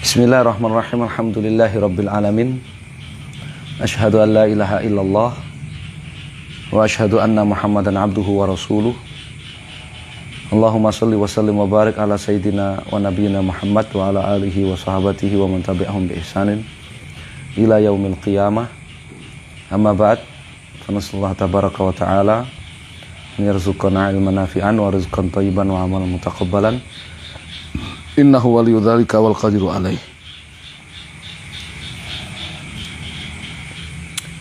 Bismillahirrahmanirrahim. Alhamdulillahirabbil alamin. Asyhadu an la ilaha illallah wa asyhadu anna Muhammadan abduhu wa rasuluh. Allahumma shalli wa sallim wa barik ala sayyidina wa nabiyyina Muhammad wa ala alihi wa sahabatihi wa man tabi'ahum bi ihsanin ila yaumil qiyamah. Amma ba'd. Fa nasallahu tabaraka wa ta'ala an yarzuqana ilman nafi'an wa rizqan thayyiban wa amalan mutaqabbalan. Innahu waliyyu dzalika wal qadiru alaih.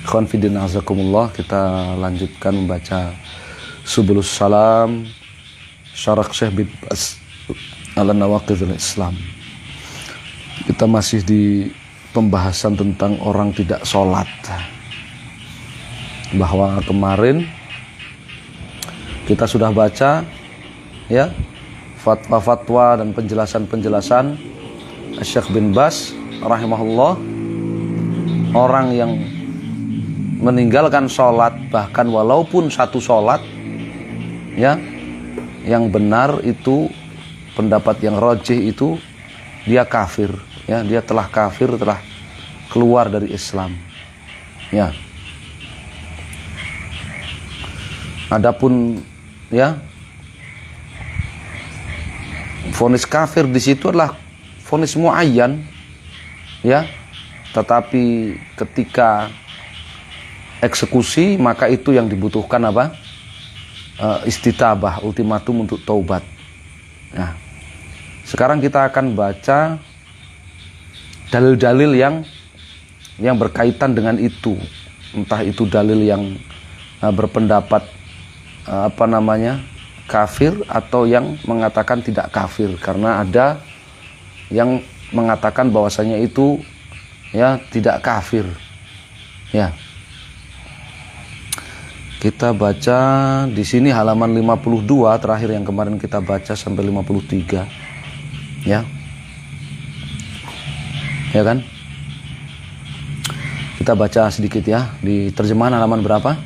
Ikhwan fillah azakumullah, kita lanjutkan membaca Subulus Salam Syarah Syekh bin Baz ala Nawaqidul Islam. Kita masih di pembahasan tentang orang tidak sholat. Bahwa kemarin kita sudah baca ya fatwa-fatwa dan penjelasan-penjelasan Syekh bin Baz rahimahullah, orang yang meninggalkan sholat bahkan walaupun satu sholat ya, yang benar itu pendapat yang rajih itu dia kafir ya, dia telah kafir, telah keluar dari Islam ya. Adapun ya vonis kafir di situ adalah vonis muayyan ya, tetapi ketika eksekusi maka itu yang dibutuhkan apa? Istitabah, ultimatum untuk taubat. Nah, sekarang kita akan baca dalil-dalil yang berkaitan dengan itu. Entah itu dalil yang berpendapat kafir atau yang mengatakan tidak kafir, karena ada yang mengatakan bahwasanya itu ya tidak kafir ya. Kita baca di sini halaman 52 terakhir yang kemarin kita baca sampai 53 ya. Ya kan? Kita baca sedikit ya di terjemahan halaman berapa?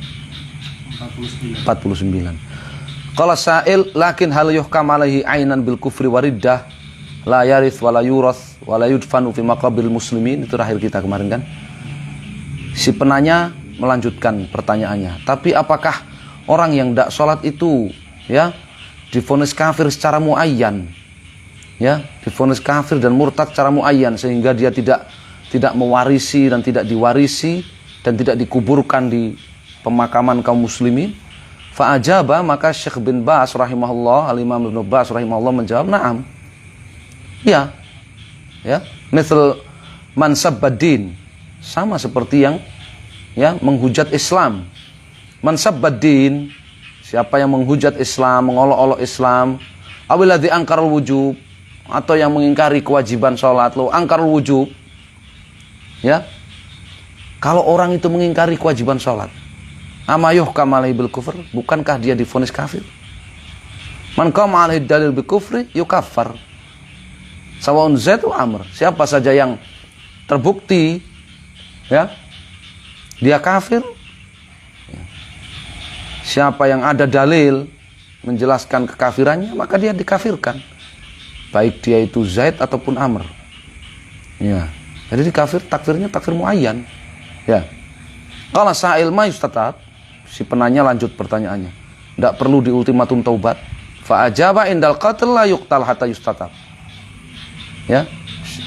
49. Qala sa'il lakin hal yuhkam alaihi ainan bil kufri wariddah la yarith wa la yurath wa la yudfanu fi maqabil muslimin. Itu terakhir kita kemarin kan. Si penanya melanjutkan pertanyaannya, tapi apakah orang yang tidak sholat itu ya divonis kafir secara muayyan ya, divonis kafir dan murtad secara muayyan sehingga dia tidak mewarisi dan tidak diwarisi dan tidak dikuburkan di pemakaman kaum muslimin? Fa'ajaba, maka Syekh bin Baz rahimahullah, al-Imam Ibnu Baz rahimahullah menjawab, na'am. Ya. Ya, misal man sabbad-din, sama seperti yang ya menghujat Islam. Man sabbad-din, siapa yang menghujat Islam, mengolok-olok Islam, awiladzi angkarul wujub, atau yang mengingkari kewajiban salat, lo angkarul wujub. Ya. Kalau orang itu mengingkari kewajiban salat, amayuh kamalai bil kufr, bukankah dia divonis kafir? Man qama alaihi dalil bil kufri yukaffar. Sawaun zaid wa amr. Siapa saja yang terbukti ya dia kafir, siapa yang ada dalil menjelaskan kekafirannya, maka dia dikafirkan, baik dia itu Zaid ataupun Amr ya. Jadi dikafir, takfirnya takfir muayyan ya. Qala sa'il ma yustatab, si penanya lanjut pertanyaannya, tidak perlu di ultimatum taubat. Fa ajaba indal qatl la yuqtal hatta yustatab ya.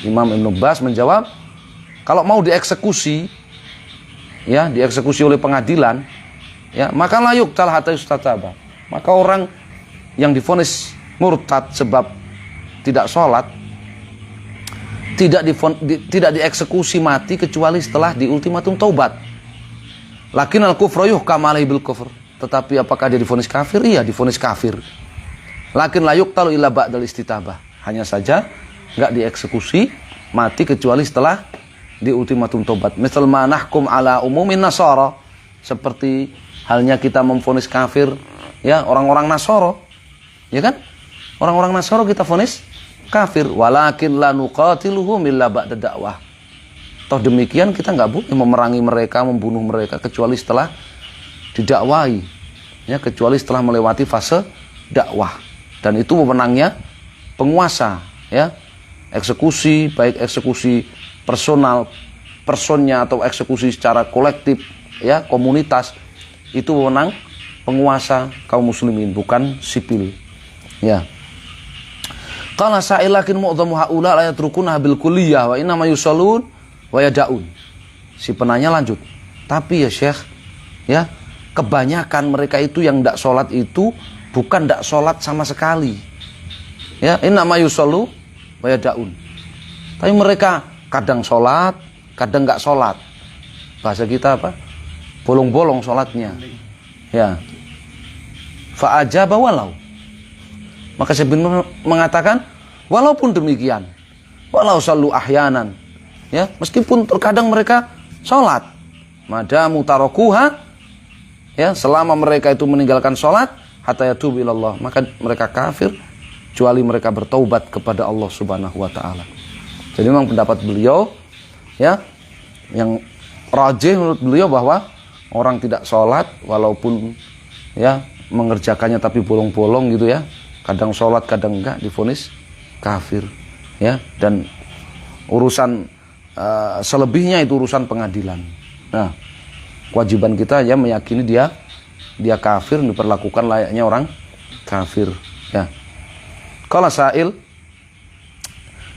Imam Ibnu Baz menjawab, kalau mau dieksekusi ya, dieksekusi oleh pengadilan ya, maka la yuqtal hatta yustatab, maka orang yang divonis murtad sebab tidak sholat tidak dieksekusi mati kecuali setelah di ultimatum taubat. Lakin al-kufru yuhkam alaihi bil kufr, tetapi apakah dia divonis kafir? Iya, divonis kafir. Lakin la yuqtalu illa ba'dal istitabah, hanya saja enggak dieksekusi mati kecuali setelah di ultimatum taubat. Misal ma nahkum ala umumin nasara, seperti halnya kita memvonis kafir ya orang-orang Nasara ya kan, orang-orang Nasara kita vonis kafir, walakin la nuqatiluhum illa ba'da dakwah. Toh demikian kita nggak boleh memerangi mereka, membunuh mereka kecuali setelah didakwai ya, kecuali setelah melewati fase dakwah, dan itu wewenangnya penguasa ya. eksekusi, baik eksekusi personnya atau eksekusi secara kolektif, ya, komunitas, itu wewenang penguasa kaum muslimin, bukan sipil. Ya. Qala sa'il lakin mu'dhamu haula la yatrukuna bil kulliyah wa inna ma yusallun wa yad'un. Si penanya lanjut. Tapi ya Syekh, ya, kebanyakan mereka itu yang ndak sholat itu bukan ndak sholat sama sekali. Ya, inna ma yusallu wa yad'un. Tapi mereka kadang sholat, kadang nggak sholat. Bahasa kita apa? Bolong-bolong sholatnya. Ya. Fa'ajaba walau. Maka Syekh bin mengatakan, walaupun demikian, walau sallu ahyanan, ya, meskipun terkadang mereka sholat, madamu tarokuha, ya, selama mereka itu meninggalkan sholat, hatta yatubu ilallah, maka mereka kafir, kecuali mereka bertaubat kepada Allah Subhanahu wa Ta'ala. Jadi memang pendapat beliau, ya, yang rajih menurut beliau bahwa orang tidak sholat walaupun, ya, mengerjakannya tapi bolong-bolong gitu, ya, kadang sholat kadang enggak, divonis kafir, ya, dan urusan selebihnya itu urusan pengadilan. Nah, kewajiban kita ya meyakini dia kafir, diperlakukan layaknya orang kafir, ya. Qala sa'il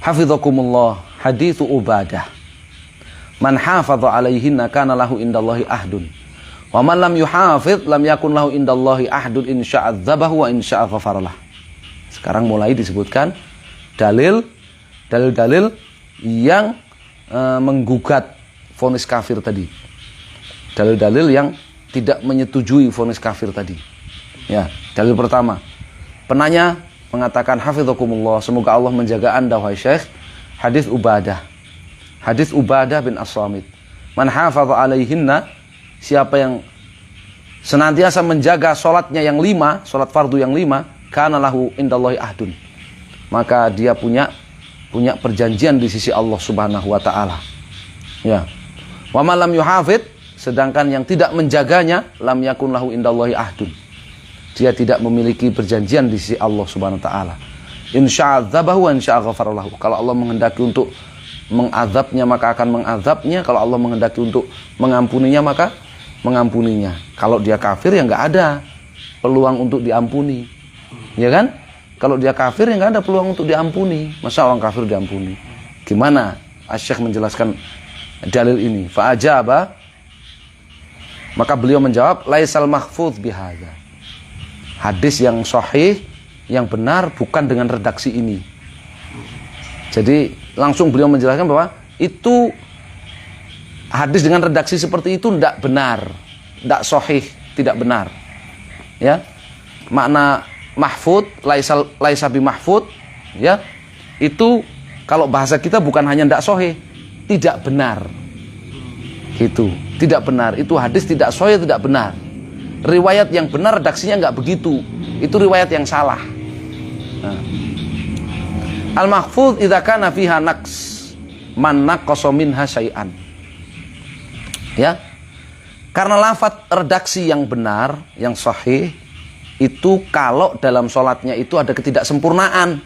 hafizakumullah hadithu Ubadah man hafadha alaihinna kana lahu indallahi ahdun wa man lam yuhafidh lam yakun lahu indallahi ahdun in sya'a dzabahu wa in sya'a ghafaralah. Sekarang mulai disebutkan dalil-dalil yang menggugat vonis kafir tadi. Dalil-dalil yang tidak menyetujui vonis kafir tadi. Ya, dalil pertama. Penanya mengatakan hafizakumullah, semoga Allah menjaga Anda wahai Syekh. Hadis Ubadah. Hadis Ubadah bin As-Samit. Man hafadha alaihinna, siapa yang senantiasa menjaga salatnya yang 5, salat fardu yang 5, kana lahu indallahi ahdun, maka dia punya perjanjian di sisi Allah Subhanahu wa Ta'ala. Ya. Wa man lam yuhafid, sedangkan yang tidak menjaganya, lam yakun lahu indallahi ahdun, dia tidak memiliki perjanjian di sisi Allah Subhanahu wa Ta'ala. In sya'a dzabahu wa in sya'a ghafara lahu. Kalau Allah menghendaki untuk mengazabnya maka akan mengazabnya, kalau Allah menghendaki untuk mengampuninya maka mengampuninya. Kalau dia kafir ya nggak ada peluang untuk diampuni, ya kan? Kalau dia kafir ya nggak ada peluang untuk diampuni. Masa orang kafir diampuni? Gimana Asy-Syaikh menjelaskan dalil ini? Fa'ajaba, maka beliau menjawab, laisal mahfudz bihadza. Hadis yang sahih, yang benar bukan dengan redaksi ini. Jadi langsung beliau menjelaskan bahwa itu hadis dengan redaksi seperti itu tidak benar, tidak sahih, tidak benar. Ya, makna mahfud, laisa bi mahfud, ya, itu kalau bahasa kita bukan hanya tidak sahih, tidak benar. Gitu, tidak benar. Itu hadis tidak sahih, tidak benar. Riwayat yang benar redaksinya nggak begitu. Itu riwayat yang salah. Nah. Al-mahfudz idza kana fiha naqs man naqasa minha syai'an. Ya. Karena lafaz redaksi yang benar, yang sahih itu kalau dalam sholatnya itu ada ketidaksempurnaan.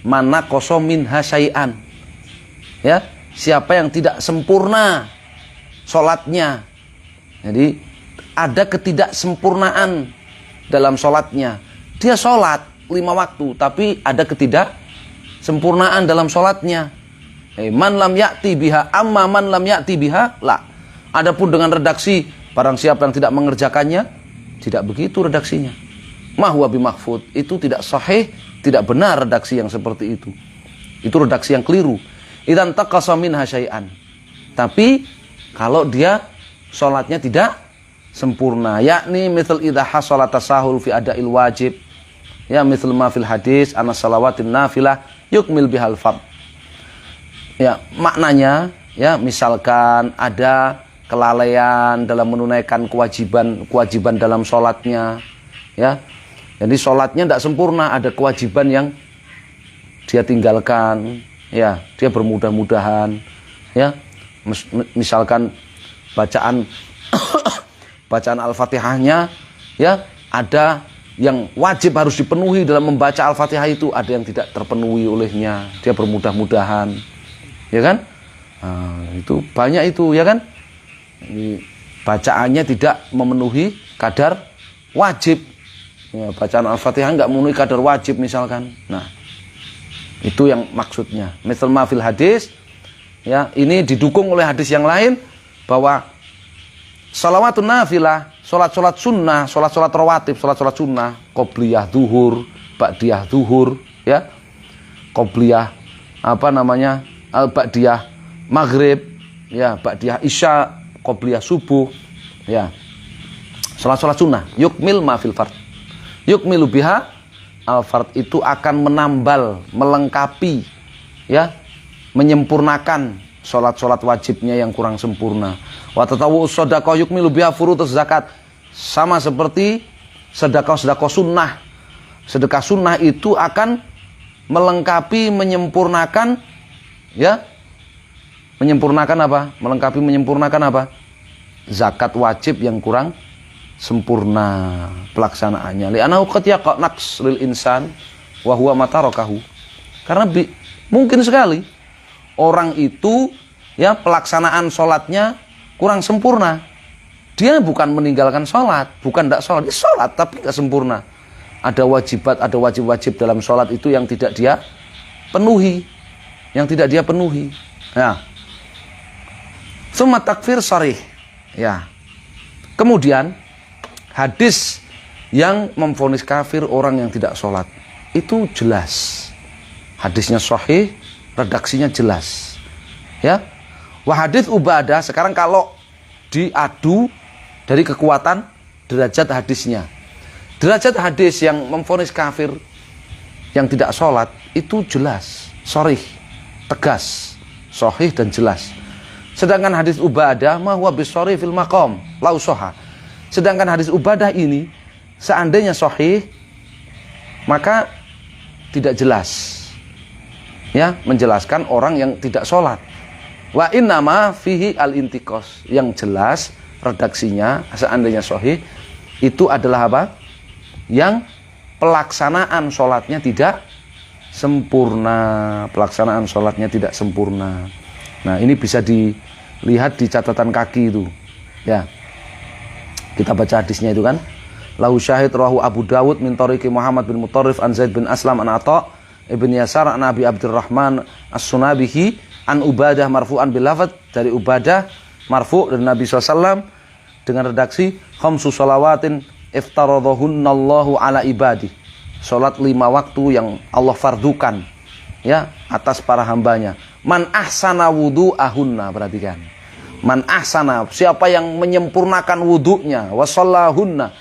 Man naqasa minha syai'an. Ya, siapa yang tidak sempurna sholatnya. Jadi ada ketidaksempurnaan dalam sholatnya. Dia sholat 5 waktu, tapi ada ketidaksempurnaan dalam sholatnya. Man lam ya'ti biha, amma man lam ya'ti biha, la. Adapun dengan redaksi, barang siapa yang tidak mengerjakannya, tidak begitu redaksinya. Mahwa bimahfud, itu tidak sahih, tidak benar redaksi yang seperti itu. Itu redaksi yang keliru. Idzan taqasa minha syai'an. Tapi kalau dia sholatnya tidak sempurna, yakni misal idza hasala tasahul fi ada'il wajib, ya misal ma fil hadis ana salawatin nafilah yukmil bihal fard. Ya, maknanya ya misalkan ada kelalaian dalam menunaikan kewajiban dalam sholatnya, ya. Jadi sholatnya tidak sempurna, ada kewajiban yang dia tinggalkan, ya, dia bermudah-mudahan, ya. Misalkan bacaan Al-Fatihahnya, ya, ada yang wajib harus dipenuhi dalam membaca Al-Fatihah itu ada yang tidak terpenuhi olehnya, dia bermudah-mudahan, ya kan? Nah, itu banyak itu, ya kan? Bacaannya tidak memenuhi kadar wajib, ya, bacaan Al-Fatihah nggak memenuhi kadar wajib misalkan. Nah, itu yang maksudnya. Misal mafil hadis, ya, ini didukung oleh hadis yang lain bahwa salawatun nafilah, sholat-sholat sunnah, sholat-sholat rawatib, sholat-sholat sunnah, qobliyah zuhur, ba'diyah zuhur, ya, qobliyah ba'diyah maghrib, ya, ba'diyah isya, qobliyah subuh, ya, sholat-sholat sunnah, yukmil ma fil fard, yukmilu biha al fard, itu akan menambal, melengkapi, ya, menyempurnakan sholat-sholat wajibnya yang kurang sempurna. Wa tatawwu shadaqah yukmilu biha furuduz zakat, sama seperti sedekah-sedekah sunnah. Sedekah sunnah itu akan melengkapi, menyempurnakan, ya, menyempurnakan apa? Melengkapi, menyempurnakan apa? Zakat wajib yang kurang sempurna pelaksanaannya. Li'annahu qad yaqa naqs lil insan wa huwa matarakahu. Karena mungkin sekali orang itu, ya, pelaksanaan sholatnya kurang sempurna. Dia bukan meninggalkan sholat, bukan tidak sholat, dia sholat tapi tidak sempurna. Ada wajibat, ada wajib-wajib dalam sholat itu yang tidak dia penuhi, yang tidak dia penuhi. Ya. Summa takfir sharih. Ya. Kemudian hadis yang memvonis kafir orang yang tidak sholat itu jelas. Hadisnya sahih, redaksinya jelas. Ya. Wa hadits Ubadah, sekarang kalau diadu dari kekuatan derajat hadisnya. Derajat hadis yang memvonis kafir yang tidak sholat itu jelas, sharih, tegas, sahih dan jelas. Sedangkan hadis Ubadah ma huwa bisharih fil maqam la usaha. Sedangkan hadis Ubadah ini seandainya sahih maka tidak jelas, ya, menjelaskan orang yang tidak sholat. Wa innama fihi al-intiqas, yang jelas redaksinya seandainya sahih itu adalah apa? Yang pelaksanaan sholatnya tidak sempurna, pelaksanaan sholatnya tidak sempurna. Nah, ini bisa dilihat di catatan kaki itu, ya. Kita baca hadisnya itu kan. Lahu syahid rawahu Abu Dawud min tariqi Muhammad bin Mutarrif an Zaid bin Aslam an Atha ibn Yasar an Abi Abdurrahman as-Sunabihi an Ubadah marfu'an bil lafadz, dari Ubadah marfu' dari Nabi SAW dengan redaksi khamsu shalawatin iftaradhahunallahu ala ibadi, salat 5 waktu yang Allah fardukan, ya, atas para hambanya. Man ahsana wudu'ahunna, perhatikan, man ahsana, siapa yang menyempurnakan wudunya, wa shallahunna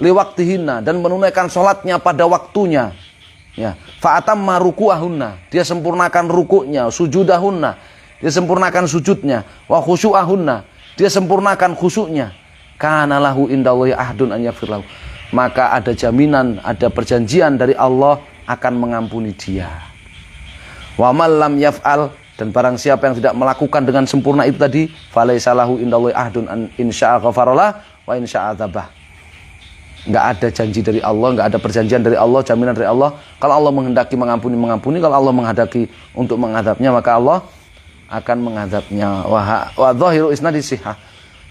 liwaktihinna, dan menunaikan salatnya pada waktunya, ya, fa atamma ruku'ahunna, dia sempurnakan rukuknya, sujudahunna, dia sempurnakan sujudnya, wa khusyu'ahunna, dia sempurnakan khusyuknya, kana lahu indallahi ahdun an yaghfir lahu, maka ada jaminan, ada perjanjian dari Allah akan mengampuni dia. Wa man lam yaf'al, dan barang siapa yang tidak melakukan dengan sempurna itu tadi, falaisa lahu indallahi ahdun an insya'a ghafaralah wa insya'a dzabah. Enggak ada janji dari Allah, enggak ada perjanjian dari Allah, jaminan dari Allah. Kalau Allah menghendaki mengampuni, mengampuni. Kalau Allah menghendaki untuk mengadabnya, maka Allah akan mengadabnya. Wa dhahiru isnadi sihah,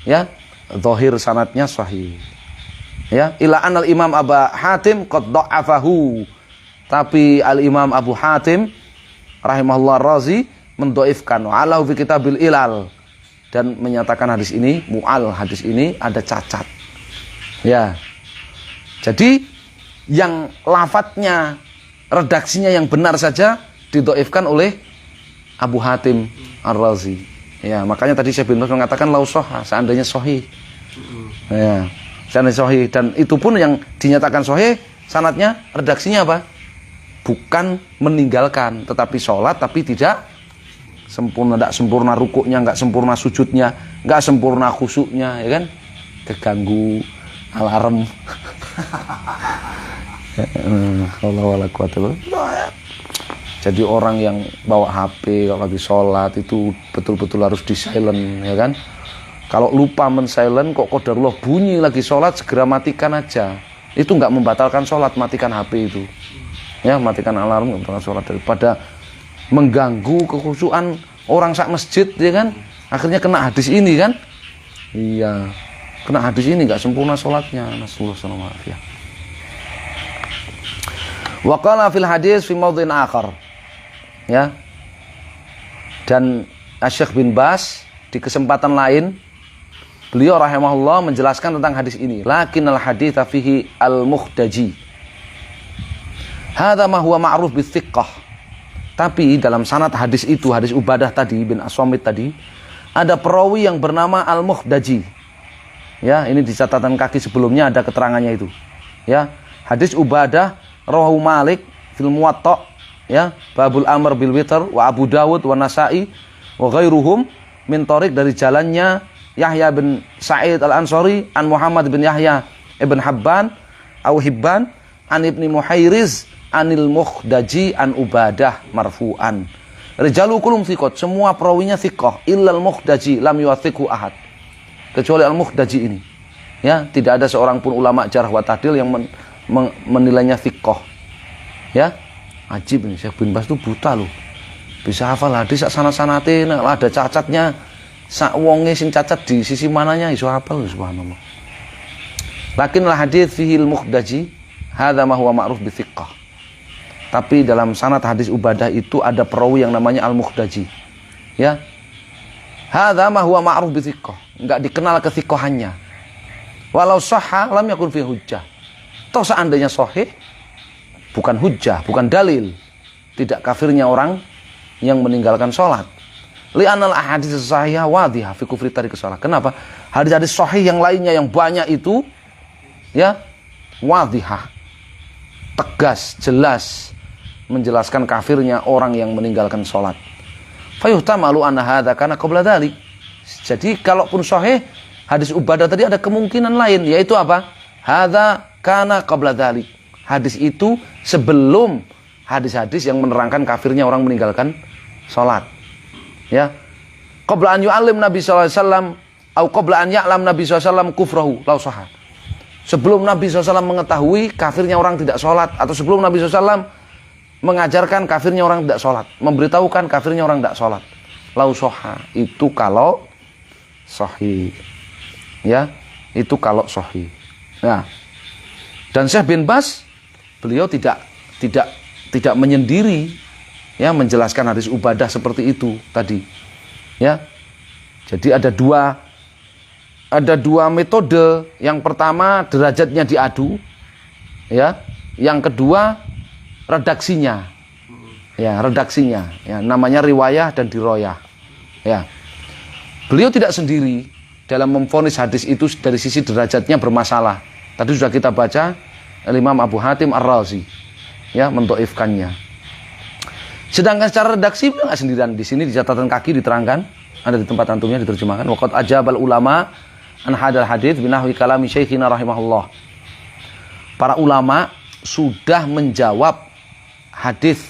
ya, zahir sanadnya sahih, ya, ila anal imam Abu Hatim qad dha'afahu, tapi al imam Abu Hatim rahimahullah Razi mendhaifkan alahu fi kitabil ilal, dan menyatakan hadis ini mu'al, hadis ini ada cacat, ya. Jadi yang lafadznya, redaksinya yang benar saja didhaifkan oleh Abu Hatim Ar-Razi. Ya, makanya tadi saya bin Bas mengatakan lausoha, seandainya sahih. Ya, seandainya sahih, dan itu pun yang dinyatakan sahih sanadnya, redaksinya apa? Bukan meninggalkan, tetapi sholat tapi tidak sempurna, tidak sempurna rukuknya, enggak sempurna sujudnya, enggak sempurna khusyuknya, ya kan? Keganggu alarm. Allah wala quwata. Jadi orang yang bawa HP kalau lagi sholat itu betul-betul harus di silent, ya kan? Kalau lupa men-silent kok qadarullah bunyi lagi sholat, segera matikan aja. Itu nggak membatalkan sholat, matikan HP itu. Ya, matikan alarm, nggak membatalkan sholat, daripada mengganggu kekhusyuan orang sak masjid, ya kan? Akhirnya kena hadis ini kan? Iya, kena hadis ini nggak sempurna sholatnya. Nasallahu alaihi. Wa qala fil hadis fi mawdhin akhar. Ya. Dan Syekh bin Bas di kesempatan lain beliau rahimahullah menjelaskan tentang hadis ini. Lakinnal haditsa fihi al-mukhdaji. Hadza ma huwa ma'ruf bis-thiqah. Tapi dalam sanad hadis itu, hadis Ubadah tadi bin As-Samit tadi, ada perawi yang bernama Al-Mukhdaji. Ya, ini di catatan kaki sebelumnya ada keterangannya itu. Ya, hadis Ubadah rawahu Malik fil Muwatta, ya, Babul Amr bil Witr wa Abu Dawud wa Nasa'i wa ghairuhum min thariq dari jalannya Yahya bin Sa'id Al-Ansari an Muhammad bin Yahya ibn Habban au Hibban an Ibni Muhairiz anil Mukhdaji an Ubadah marfu'an. Rijalu kulum thiqat, semua perawinya thiqah, illal Mukhdaji lam yuwathiqhu ahad. Kecuali Al-Mukhdaji ini. Ya, tidak ada seorang pun ulama jarh wa ta'dil yang menilainya thiqah. Ya. Ajib ini, Syekh bin Bas itu buta loh. Bisa hafal hadis sak sana-sanate, nek ada cacatnya, sak wonge sing cacat di sisi mananya iso hafal, subhanallah. Lakinnal hadits fihi al-Mukhdaji, hadza ma huwa ma'ruf bi thiqah. Tapi dalam sanad hadis Ubadah itu ada perawi yang namanya Al-Mukhdaji. Ya. Hadza ma huwa ma'ruf bi thiqah. Enggak dikenal kethiqahannya. Walau sahha lam yakun fi hujjah. Toh seandainya sahih bukan hujjah, bukan dalil. Tidak kafirnya orang yang meninggalkan sholat. Li'anal ahadits sahihah wadhihah fi kufri tarik shalah. Kenapa? Hadis-hadis sahih yang lainnya yang banyak itu ya wadhihah, tegas, jelas menjelaskan kafirnya orang yang meninggalkan sholat. Fayuhtamalu anna hadza kana qabla dzalik. Jadi kalaupun sahih hadis Ubadah tadi ada kemungkinan lain, yaitu apa? Hadza kana qabla dzalik. Hadis itu sebelum hadis-hadis yang menerangkan kafirnya orang meninggalkan sholat. Ya. Qabla an yu'allim Nabi sallallahu alaihi wasallam atau qabla an ya'lam Nabi sallallahu alaihi wasallam kufrahu law sahha. Sebelum Nabi SAW mengetahui kafirnya orang tidak sholat, atau sebelum Nabi SAW mengajarkan kafirnya orang tidak sholat, memberitahukan kafirnya orang tidak sholat, lau soha, itu kalau sahih, ya, itu kalau sahih. Nah, dan Syekh bin Bas beliau tidak menyendiri, ya, menjelaskan hadis Ubadah seperti itu tadi, ya. Jadi ada dua metode. Yang pertama derajatnya diadu, ya. Yang kedua redaksinya, ya, redaksinya, ya, namanya riwayah dan diroyah, ya. Beliau tidak sendiri dalam memvonis hadis itu dari sisi derajatnya bermasalah. Tadi sudah kita baca Imam Abu Hatim Ar-Razi, ya, mendoifkannya. Sedangkan secara redaksi beliau nggak sendirian. Di sini di catatan kaki diterangkan, ada di tempat antumnya diterjemahkan. Waqad ajabal ulama an hadal hadits binahwi kalami syekhina rahimahullah. Para ulama sudah menjawab hadis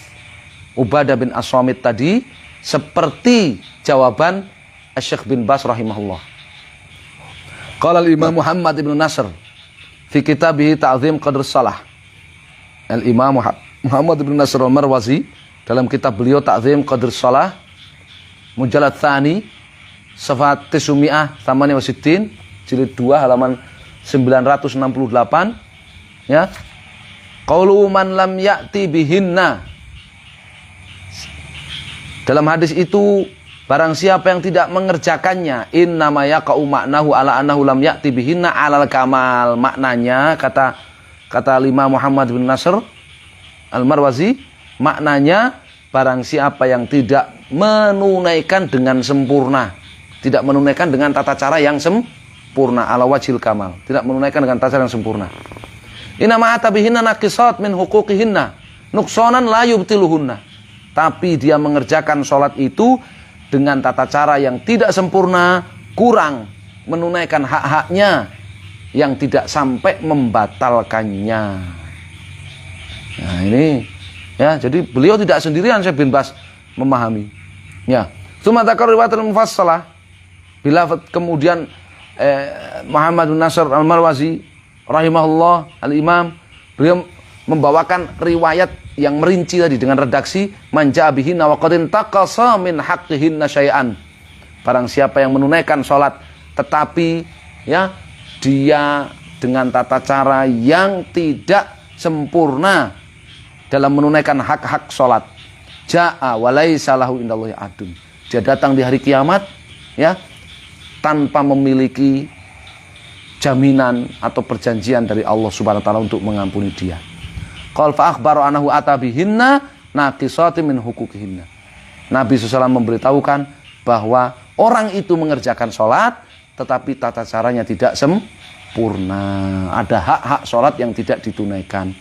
Ubadah bin As-Samit tadi seperti jawaban Syekh bin Bas rahimahullah. Qala al-Imam Muhammad ibn Nasr fi kitabih Ta'zim Qadr Shalah. Al-Imam Muhammad ibn Nasr al-Marwazi dalam kitab beliau Ta'zim Qadr Shalah mujallad tsani safhat 968 jilid 2 halaman 968, ya. Qaulu man lam ya'ti bihinna. Dalam hadis itu barang siapa yang tidak mengerjakannya, innama yaqa'u ma'nahu ala annahu lam ya'ti bihinna alal kamal. Maknanya kata Imam Muhammad bin Nasr Al-Marwazi, maknanya barang siapa yang tidak menunaikan dengan sempurna, tidak menunaikan dengan tata cara yang sempurna, ala wajhil kamal, tidak menunaikan dengan tata cara yang sempurna. Inama atabihinna naqisat min huquqihinna nuqsanan la yubtiluhunna. Tapi dia mengerjakan sholat itu dengan tata cara yang tidak sempurna, kurang menunaikan hak-haknya yang tidak sampai membatalkannya. Nah ini, ya, jadi beliau tidak sendirian, Syekh bin Bas memahami. Ya, tsumma dzakara riwayatul mufassalah. Bila kemudian Muhammad bin Nasr Al-Marwazi rahimahullah al-Imam, beliau membawakan riwayat yang merinci tadi dengan redaksi man ja'a bihinna wa qad intaqasa min haqqihinna syai'an. Barang siapa yang menunaikan salat tetapi ya dia dengan tata cara yang tidak sempurna dalam menunaikan hak-hak salat, ja'a wa laisa lahu indallahi adun. Dia datang di hari kiamat ya tanpa memiliki jaminan atau perjanjian dari Allah Subhanahu wa taala untuk mengampuni dia. Qal fa akhbaru annahu atabihinna naqisati min huquqihinna. Nabi SAW memberitahukan bahwa orang itu mengerjakan sholat tetapi tata caranya tidak sempurna. Ada hak-hak sholat yang tidak ditunaikan.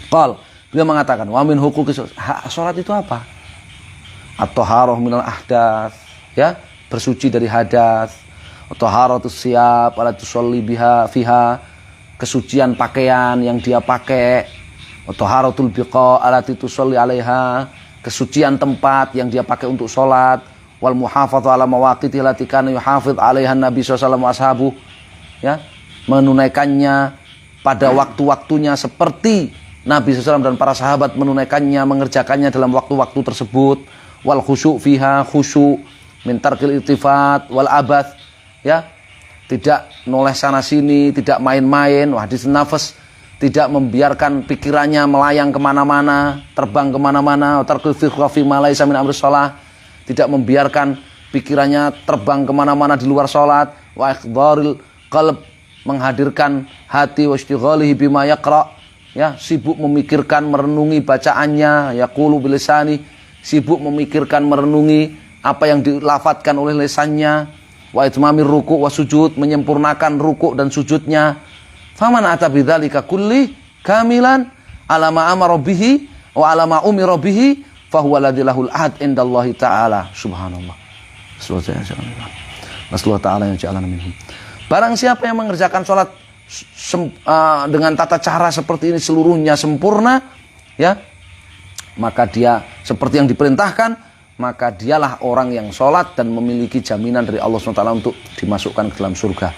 Qal, beliau mengatakan wa min huquqi, hak sholat itu apa? At-thaharah minal ahdath, ya, bersuci dari hadas. At-taharatus siyab ala tusalli biha fiha, kesucian pakaian yang dia pakai. At-taharatul biqa allati tusalli 'alaiha, kesucian tempat yang dia pakai untuk salat. Wal muhafadzatu 'ala mawaqiti allati kana yuhafidz 'alaiha Nabi sallallahu alaihi wasallam, ya, menunaikannya pada waktu-waktunya seperti Nabi SAW dan para sahabat menunaikannya, mengerjakannya dalam waktu-waktu tersebut. Wal khusyuk fiha, khusyuk min tarkil iltifat wal abath, ya, tidak noleh sana sini, tidak main-main, hadis nafas, tidak membiarkan pikirannya melayang kemana-mana, terbang kemana-mana, tarkil fi ma laisa min amri shalah, tidak membiarkan pikirannya terbang kemana-mana di luar salat. Wa ikhdharil qalb, menghadirkan hati, wa istighalihi bima yaqra, ya, sibuk memikirkan, merenungi bacaannya, yaqulu bilisani, sibuk memikirkan, merenungi apa yang dilafatkan oleh lisannya. Wa itmamir ruku' wa sujud, menyempurnakan ruku' dan sujudnya. Faman ata bidzalika kulli kamilan ala ma amara bihi wa ala ma umira bihi fahuwa alladzi lahul ahd indallahi ta'ala. Subhanallah. Nasallahu ta'ala yang ja'alana minhum. Barang siapa yang mengerjakan salat dengan tata cara seperti ini seluruhnya sempurna, ya, maka dia seperti yang diperintahkan, maka dialah orang yang sholat dan memiliki jaminan dari Allah SWT untuk dimasukkan ke dalam surga.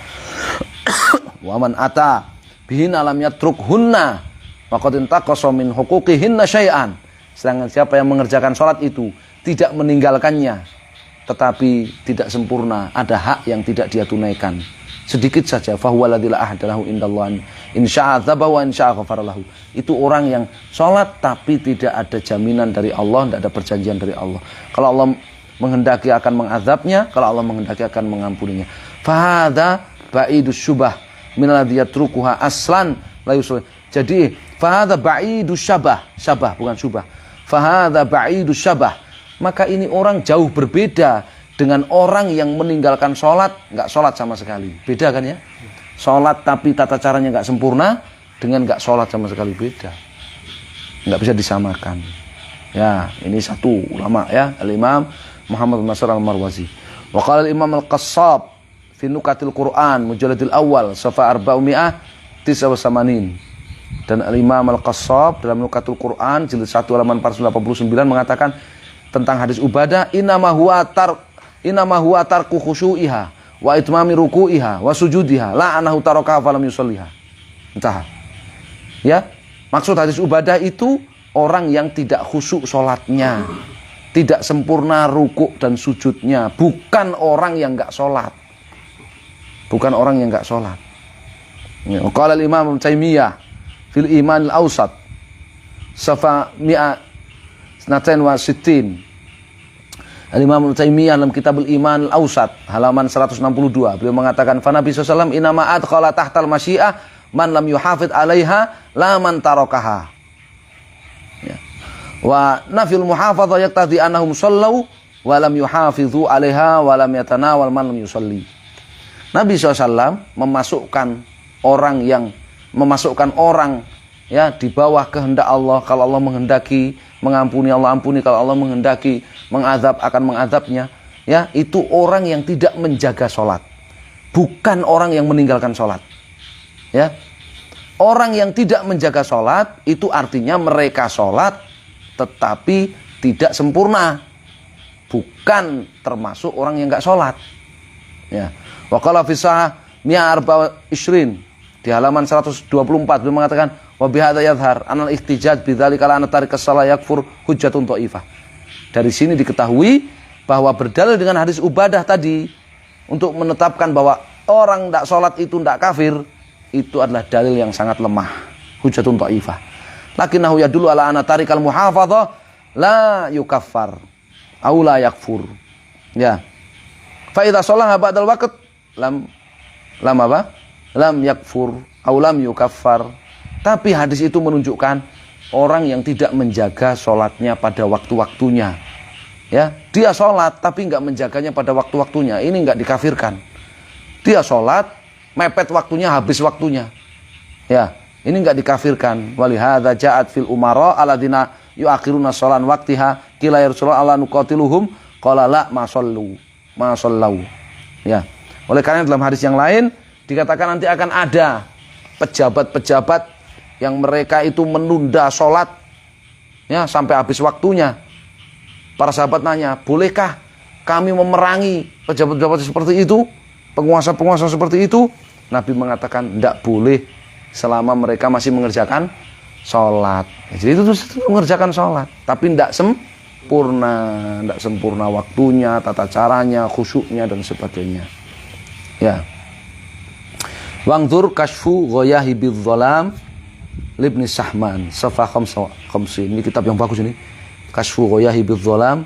Wa man ata bihinna lam yatrukhunna wa qad intaqasa min huquqihinna syai'an. Sedangkan siapa yang mengerjakan sholat itu tidak meninggalkannya tetapi tidak sempurna, ada hak yang tidak dia tunaikan sedikit saja, fahuwa alladzi la ahda lahu indallahi in syaa'a dzaba wa in syaa'a ghafara lahu. Itu orang yang sholat tapi tidak ada jaminan dari Allah, tidak ada perjanjian dari Allah. Kalau Allah menghendaki akan mengazabnya, kalau Allah menghendaki akan mengampuninya. Fahadha ba'idus syubah min alladzi yatrukuha aslan la yusalli. Jadi fahadha ba'idus syabah, syabah bukan syubah. Fahadha ba'idus syabah. Maka ini orang jauh berbeda dengan orang yang meninggalkan sholat, nggak sholat sama sekali. Beda kan ya? Sholat tapi tata caranya nggak sempurna dengan nggak sholat sama sekali, beda. Nggak bisa disamakan. Ya, ini satu ulama ya, Al-Imam Muhammad bin Nasr Al-Marwazi. Wa qala Al-Imam Al-Qassab fi Nukatil Quran mujalladil awal safa 489. Dan Al-Imam Al-Qassab dalam Nukatil Quran jilid 1 halaman 489 mengatakan tentang hadis Ubadah, inama huwa tarku khusyu'iha wa itmami ruku'iha wa sujudiha la anahu tarakaha falam yusalliha. Entah. Ya, maksud hadis Ubadah itu orang yang tidak khusyuk sholatnya, tidak sempurna rukuk dan sujudnya, bukan orang yang enggak sholat. Bukan orang yang enggak sholat. Ya, qala al-Imam Ibnu Taimiyah fil Iman al-Awsat safa 162. Al-Imam Ibnu Taimiyah dalam Kitab Al-Iman Al-Awsat halaman 162 beliau mengatakan fa Nabi sallallahu alaihi wasallam inama adkhala tahtal masyiah man lam yuhafid 'alaiha la man tarakaha. Ya. Wa nafil muhafadzah yaqtadi annahum sallu wa lam yuhafidhu 'alaiha wa lam yatanawal man lam yusalli. Nabi SAW memasukkan orang ya di bawah kehendak Allah. Kalau Allah menghendaki mengampuni, Allah ampuni. Kalau Allah menghendaki mengazab, akan mengazabnya. Ya, itu orang yang tidak menjaga sholat, bukan orang yang meninggalkan sholat. Ya, orang yang tidak menjaga sholat itu artinya mereka sholat tetapi tidak sempurna, bukan termasuk orang yang nggak sholat. Ya, wa qala fi sahih 124 Di halaman 124 beliau mengatakan wa bihadza yadhhar anal ihtijaj bidzalika la anatarikas salah yakfur hujjatun dhaifah. Dari sini diketahui bahwa berdalil dengan hadis Ubadah tadi untuk menetapkan bahwa orang tidak sholat itu tidak kafir, itu adalah dalil yang sangat lemah, hujjatun dhaifah. Lakinnahu yadullu ala anna tarikal muhafadzah la yukaffar au la yakfur. Ya. Fa idza sholaha ba'dal waqt lam apa? Lam yakfur au lam yukaffar. Tapi hadis itu menunjukkan orang yang tidak menjaga sholatnya pada waktu-waktunya. Ya, dia sholat tapi nggak menjaganya pada waktu-waktunya. Ini nggak dikafirkan. Dia sholat mepet waktunya, habis waktunya. Ya, ini nggak dikafirkan. Walihadza ja'at fil umara alladzina yu'akhiruna sholan waqtiha qila ya Rasulullah alla nuqatiluhum qala la ma sallu. Ya. Oleh karena dalam hadis yang lain dikatakan nanti akan ada pejabat-pejabat yang mereka itu menunda sholat ya sampai habis waktunya. Para sahabat nanya, bolehkah kami memerangi pejabat-pejabat seperti itu, penguasa-penguasa seperti itu? Nabi mengatakan tidak boleh selama mereka masih mengerjakan sholat. Jadi itu mengerjakan sholat, tapi tidak sempurna waktunya, tata caranya, khusyuknya dan sebagainya. Ya. Wangzur kashfu ghayahi bidzalam Ibnu Sahman Safa 50. Ini kitab yang bagus ini. Kashfu ghayahi bidzalam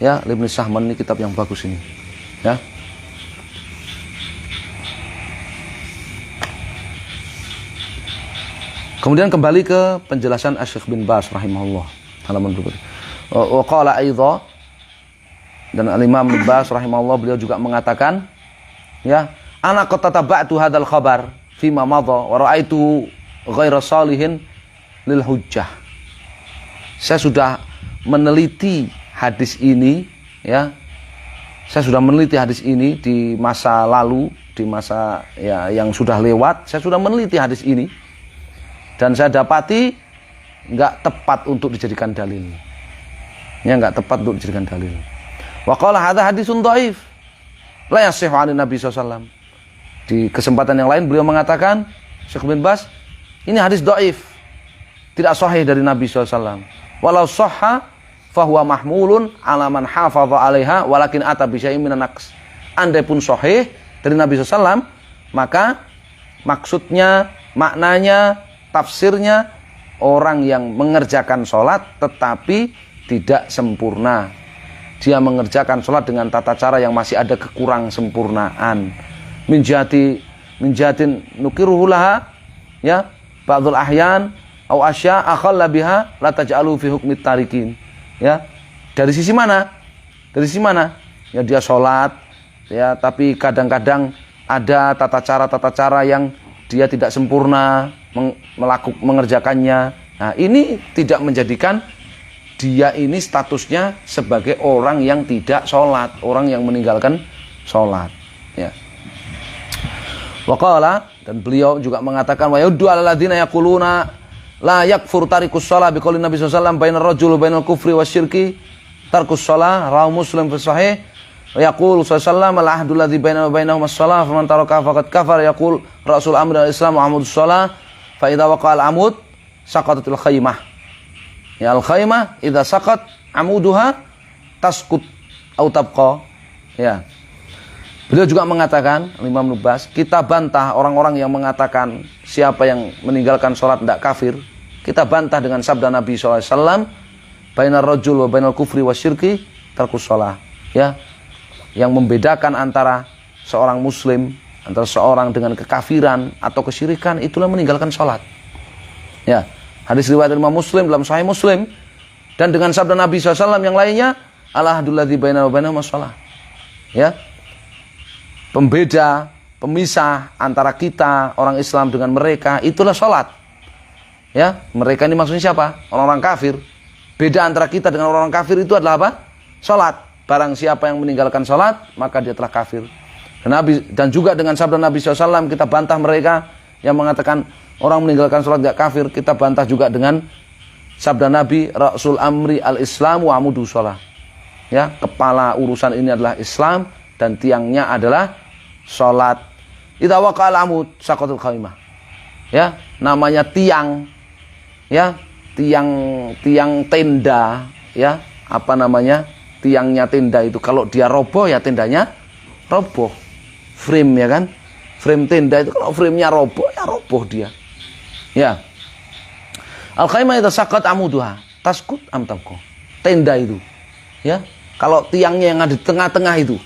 ya, Ibnu Sahman ini kitab yang bagus ini. Ya. Kemudian kembali ke penjelasan Asy-Syaikh bin Baz rahimahullah halaman berikutnya. Wa qala aidha, dan Al-Imam bin Baz rahimahullah beliau juga mengatakan ya, ana qad tataba'tu hadzal khabar fima madha wa ra'aitu ghaira salihin lil hujjah. Saya sudah meneliti hadis ini ya. Saya sudah meneliti hadis ini di masa lalu, di masa ya yang sudah lewat. Saya sudah meneliti hadis ini dan saya dapati enggak tepat untuk dijadikan dalil. Ya, enggak tepat untuk dijadikan dalil. Wa qala hadza hadisun dhaif la yasihhu 'an Nabi sallallahu alaihi wasallam. Di kesempatan yang lain beliau mengatakan, Syekh bin Baz, ini hadis dhaif, tidak sahih dari Nabi SAW. Walau sahha fahuwa mahmulun ala man hafadha 'alaiha walakin ata bi syai'in minan naqs. Andai pun sahih dari Nabi SAW, maka maksudnya, maknanya, tafsirnya orang yang mengerjakan sholat tetapi tidak sempurna. Dia mengerjakan sholat dengan tata cara yang masih ada kekurang sempurnaan. Minjatin nukiruhu laha ya ba'dul ahyan au asya akhalla biha la taj'alu fi hukmit tarikin. Ya, dari sisi mana? Dari sisi mana? Ya dia sholat ya, tapi kadang-kadang ada tata cara yang dia tidak sempurna mengerjakannya. Nah, ini tidak menjadikan dia ini statusnya sebagai orang yang tidak sholat, orang yang meninggalkan sholat. Ya. Waqala, dan beliau juga mengatakan wa yuddu 'alal ladzina yaquluna la yakfur tarikus shalah biqaulin Nabi sallallahu alaihi wasallam bainar rajul bainal kufri wasyirki tarkus shalah rawahu Muslim fi sahih wa yaqul sallallahu al ahdu alladzi bainana wa bainahum as-shalah faman taraka faqad kafar yaqul rasul amri al-islam amudus shalah fa idza waqa al-amud saqatatul khaymah. Ya al-khaymah idza saqat amuduha taskut au tabqa. Ya. Beliau juga mengatakan, Imam Nubas, kita bantah orang-orang yang mengatakan siapa yang meninggalkan sholat tidak kafir. Kita bantah dengan sabda Nabi SAW, bainar rajul wa bainal kufri wa syirki tarkus sholah. Ya, yang membedakan antara seorang muslim, antara seorang dengan kekafiran atau kesyirikan, itulah meninggalkan sholat. Ya, hadis riwayat Imam Muslim dalam Sahih Muslim, dan dengan sabda Nabi SAW yang lainnya, al-ahdulladzi bainana wa bainahum as-shalah. Ya, pembeda, pemisah antara kita orang Islam dengan mereka itulah sholat. Ya, mereka ini maksudnya siapa? Orang-orang kafir. Beda antara kita dengan orang-orang kafir itu adalah apa? Sholat. Barang siapa yang meninggalkan sholat, maka dia telah kafir. Dan juga dengan sabda Nabi SAW kita bantah mereka yang mengatakan orang meninggalkan sholat gak kafir. Kita bantah juga dengan sabda Nabi, Rasul amri al-islamu amudu sholat. Ya, kepala urusan ini adalah Islam dan tiangnya adalah sholat. Idza waqa'al amud saqatul khaymah. ya, namanya tiang, ya, tiang tenda, ya, apa namanya, tiangnya tenda itu kalau dia roboh ya tendanya roboh. Frame, ya kan, frame tenda itu kalau framenya roboh ya roboh dia, ya. Al-khaymah yatasaqat amuduha taskut am tabqa. Tenda itu, ya, kalau tiangnya yang ada di tengah-tengah itu,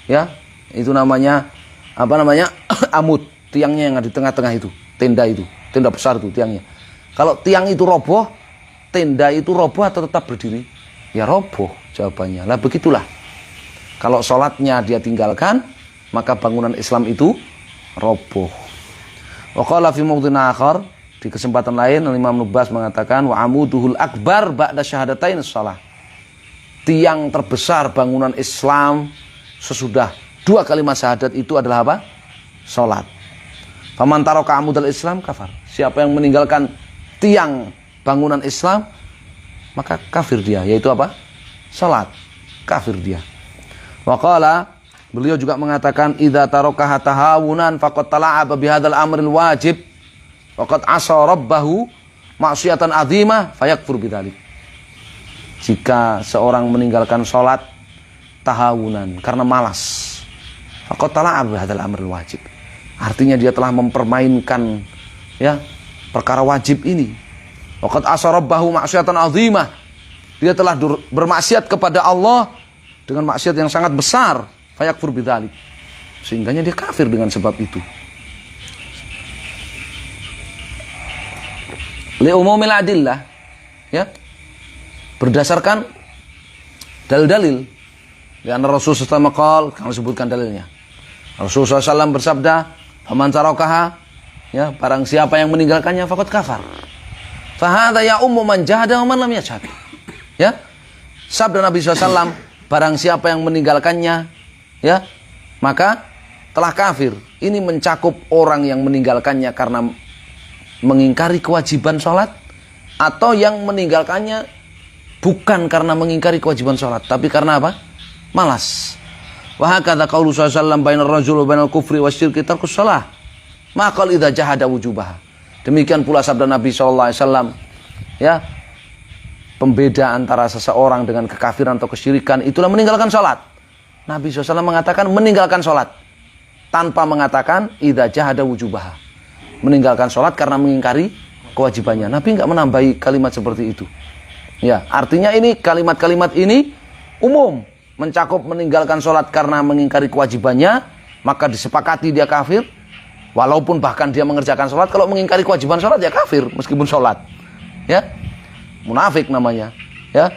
ya, itu namanya apa namanya amud. Tiangnya yang ada di tengah-tengah itu, tenda itu, tenda besar itu tiangnya. Kalau tiang itu roboh, tenda itu roboh atau tetap berdiri? Ya roboh jawabannya. Lah begitulah. Kalau sholatnya dia tinggalkan, maka bangunan Islam itu roboh. Wa qala fi mawdhin akhar, di kesempatan lain Imam Nubas mengatakan wa amuduhul akbar ba'da syahadatain shalah. Tiang terbesar bangunan Islam sesudah 2 kalimat syahadat itu adalah apa? Salat. Faman taraka amudal Islam kafar. Siapa yang meninggalkan tiang bangunan Islam, maka kafir dia, yaitu apa? Salat. Kafir dia. Wa qala, beliau juga mengatakan idza tarakaha tahawunan faqad tala'aba bihadzal amril wajib waqad asa rabbahu ma'siyatan 'azimah fayakfur bidzalik. Jika seorang meninggalkan salat tahawunan karena malas, faqad tala'aba bihadzal amril wajib. Artinya dia telah mempermainkan, ya, perkara wajib ini. Waqad asa rabbahu ma'siyatan 'azimah. Dia telah bermaksiat kepada Allah dengan maksiat yang sangat besar. Fayakfur bidzalik. Sehingganya dia kafir dengan sebab itu. Li umumil adillah, ya. Berdasarkan dalil-dalil. Karena Rasulullah SAW kami sebutkan dalilnya. Rasulullah SAW bersabda, "Faman tarakaha," ya, barang siapa yang meninggalkannya faqad kafar. Fahadha ya ummu man jahada wa man lam yashhad. Ya. Sabda Nabi SAW, barang siapa yang meninggalkannya, ya, maka telah kafir. Ini mencakup orang yang meninggalkannya karena mengingkari kewajiban sholat, atau yang meninggalkannya bukan karena mengingkari kewajiban sholat, tapi karena apa? Malas. Wa hakadha qaulu sallallahu bainar rajul wa bainal kufri wasyirki tarkus shalah. Maka idza jahada wujubaha. Demikian pula sabda Nabi SAW, ya, pembeda antara seseorang dengan kekafiran atau kesyirikan itulah meninggalkan sholat. Nabi SAW mengatakan meninggalkan sholat tanpa mengatakan idza jahada wujubaha, meninggalkan sholat karena mengingkari kewajibannya. Nabi nggak menambahi kalimat seperti itu, ya. Artinya ini kalimat-kalimat ini umum, mencakup meninggalkan sholat karena mengingkari kewajibannya, maka disepakati dia kafir. Walaupun bahkan dia mengerjakan sholat, kalau mengingkari kewajiban sholat ya kafir meskipun sholat, ya, munafik namanya, ya.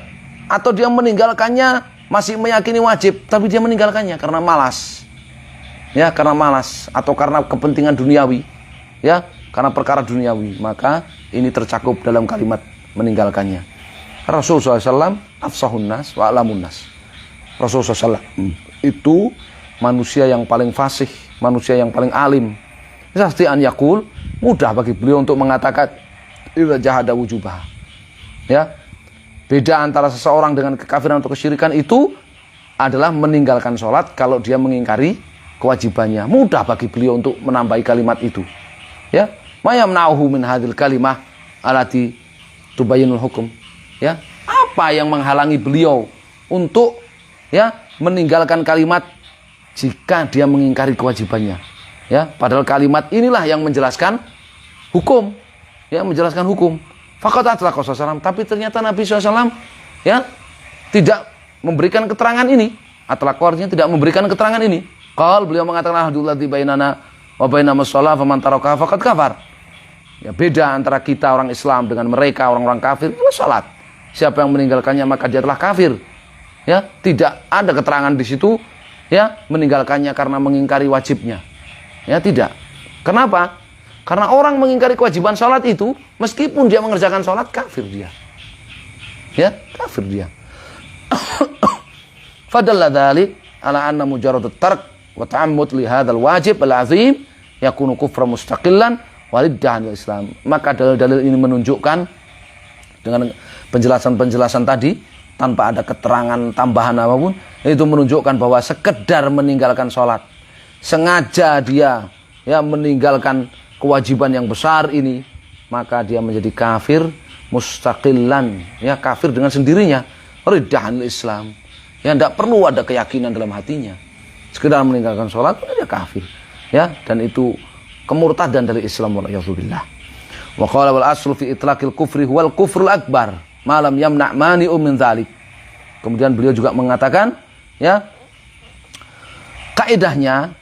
Atau dia meninggalkannya masih meyakini wajib, tapi dia meninggalkannya karena malas, ya, karena malas atau karena kepentingan duniawi, ya, karena perkara duniawi, maka ini tercakup dalam kalimat meninggalkannya. Rasulullah SAW afsahun nas wa alamun nas. Rasulullah SAW itu manusia yang paling fasih, manusia yang paling alim. Sasti an yakul, mudah bagi beliau untuk mengatakan idza jahada wujubah. Ya. Beda antara seseorang dengan kekafiran atau kesyirikan itu adalah meninggalkan sholat kalau dia mengingkari kewajibannya. Mudah bagi beliau untuk menambahi kalimat itu. Ya. Ma yamna'uhu min hadhil kalimah allati tubayyinul hukum. Ya. Apa yang menghalangi beliau untuk, ya, meninggalkan kalimat jika dia mengingkari kewajibannya? Ya, padahal kalimat inilah yang menjelaskan hukum, ya, menjelaskan hukum. Faqat atlaqa sallallahu, tapi ternyata Nabi SAW, ya, tidak memberikan keterangan ini. Atlaqa artinya tidak memberikan keterangan ini. Qal, beliau mengatakan ahdullazi bainana wa bainamas shalah faman taraka faqad kafar. Ya, beda antara kita orang Islam dengan mereka orang-orang kafir itu salat. Siapa yang meninggalkannya maka dia telah kafir. Ya, tidak ada keterangan di situ, ya, meninggalkannya karena mengingkari wajibnya. Ya, tidak. Kenapa? Karena orang mengingkari kewajiban sholat itu, meskipun dia mengerjakan sholat, kafir dia. Ya, kafir dia. Fadalla dzalik ala anna mujarrad at-tark wa ta'ammud li hadzal wajib al-'azim yakunu kufra mustaqillan waliddan al-Islam. Maka dalil-dalil ini menunjukkan dengan penjelasan-penjelasan tadi tanpa ada keterangan tambahan apapun, itu menunjukkan bahwa sekedar meninggalkan sholat, sengaja dia, ya, meninggalkan kewajiban yang besar ini, maka dia menjadi kafir mustaqillan, ya, kafir dengan sendirinya, riddahan Islam. Ya, tidak perlu ada keyakinan dalam hatinya. Sekedar meninggalkan sholat, dia kafir. Ya, dan itu kemurtadan dari Islam, waliyadzubillah. Wa qala wal aslu fi itlaqil kufri huwal kufrul akbar, malam yamna' mani'un min dzalik. Kemudian beliau juga mengatakan, ya, kaidahnya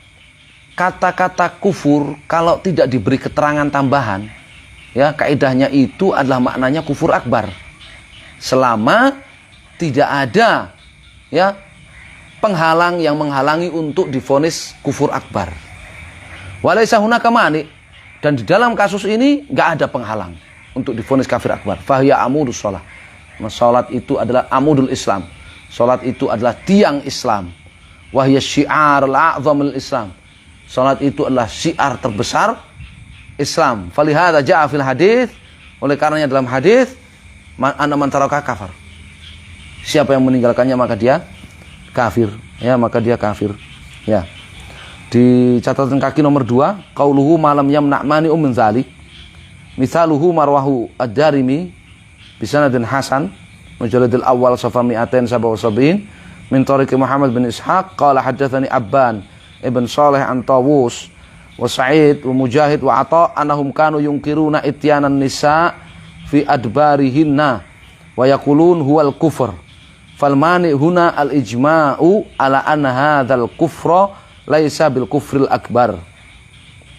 kata-kata kufur kalau tidak diberi keterangan tambahan, ya, kaidahnya itu adalah maknanya kufur akbar. Selama tidak ada, ya, penghalang yang menghalangi untuk divonis kufur akbar. Walaysa hunaka mani, dan di dalam kasus ini enggak ada penghalang untuk divonis kafir akbar. Fahiya amudus shalah. Salat itu adalah amudul Islam. Salat itu adalah tiang Islam. Wahya syiar al-a'zamul Islam. Salat itu adalah syiar terbesar Islam. Falihada ja'a fil hadis, oleh karenanya dalam hadis, anna man taraka kafar. Siapa yang meninggalkannya maka dia kafir, ya, maka dia kafir, ya. Di catatan kaki nomor 2, qauluhu malam yamna' mani'un min dzalik, misaluhu marwahu ad-Darimi bi sanadin hasan, mujalladil awal safa 277 min tariqi Muhammad bin Ishaq qala haddatsani Abban ibn Shalih an Tawus wa Sa'id wa Mujahid wa Atha annahum kanu yunkiruna ityanan nisa fi adbarihinna wa yaqulun huwal kufr. Falmani huna al-ijma'u ala anna hadzal kufra laisa bil kufril akbar.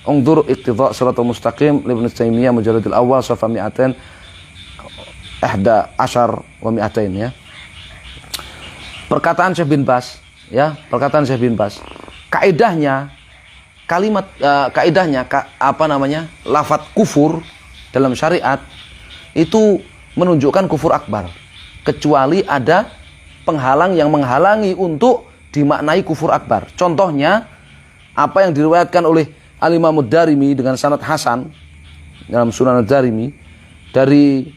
Ungdur iqtidha' siratal mustaqim Ibnu Taimiyah mujalladil awal safa 211 wa 200, ya. Perkataan Syekh bin Baz, ya, perkataan Syekh bin Baz. Kaidahnya lafaz kufur dalam syariat itu menunjukkan kufur akbar, kecuali ada penghalang yang menghalangi untuk dimaknai kufur akbar. Contohnya apa yang diriwayatkan oleh Al-Imam ad-Darimi dengan sanad hasan dalam Sunan ad-Darimi, dari